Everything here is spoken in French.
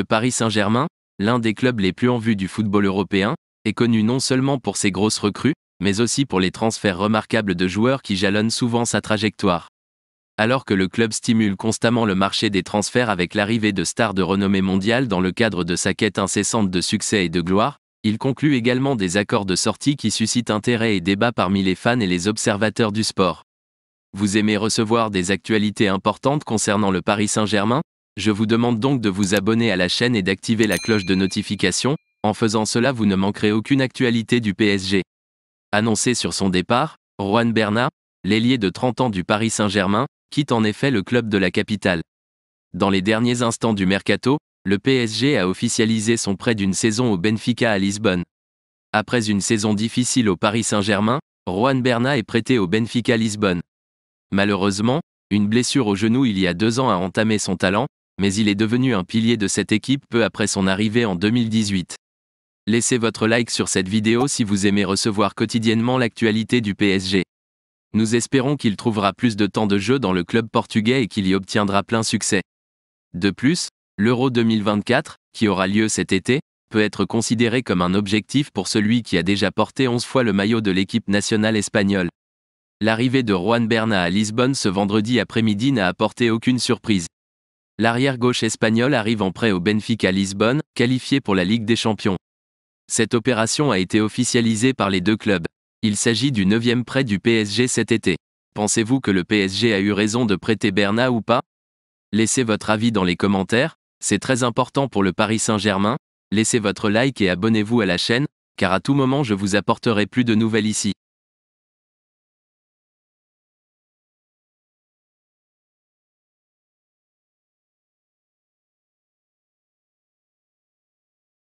Paris Saint-Germain, l'un des clubs les plus en vue du football européen, est connu non seulement pour ses grosses recrues, mais aussi pour les transferts remarquables de joueurs qui jalonnent souvent sa trajectoire. Alors que le club stimule constamment le marché des transferts avec l'arrivée de stars de renommée mondiale dans le cadre de sa quête incessante de succès et de gloire, il conclut également des accords de sortie qui suscitent intérêt et débat parmi les fans et les observateurs du sport. Vous aimez recevoir des actualités importantes concernant le Paris Saint-Germain ? Je vous demande donc de vous abonner à la chaîne et d'activer la cloche de notification. En faisant cela, vous ne manquerez aucune actualité du PSG. Annoncé sur son départ, Juan Bernat, l'ailier de 30 ans du Paris Saint-Germain, quitte en effet le club de la capitale. Dans les derniers instants du mercato, le PSG a officialisé son prêt d'une saison au Benfica à Lisbonne. Après une saison difficile au Paris Saint-Germain, Juan Bernat est prêté au Benfica Lisbonne. Malheureusement, une blessure au genou il y a 2 ans a entamé son talent, mais il est devenu un pilier de cette équipe peu après son arrivée en 2018. Laissez votre like sur cette vidéo si vous aimez recevoir quotidiennement l'actualité du PSG. Nous espérons qu'il trouvera plus de temps de jeu dans le club portugais et qu'il y obtiendra plein succès. De plus, l'Euro 2024, qui aura lieu cet été, peut être considéré comme un objectif pour celui qui a déjà porté 11 fois le maillot de l'équipe nationale espagnole. L'arrivée de Juan Bernat à Lisbonne ce vendredi après-midi n'a apporté aucune surprise. L'arrière-gauche espagnol arrive en prêt au Benfica Lisbonne, qualifié pour la Ligue des Champions. Cette opération a été officialisée par les deux clubs. Il s'agit du 9e prêt du PSG cet été. Pensez-vous que le PSG a eu raison de prêter Bernat ou pas ? Laissez votre avis dans les commentaires, c'est très important pour le Paris Saint-Germain. Laissez votre like et abonnez-vous à la chaîne, car à tout moment je vous apporterai plus de nouvelles ici.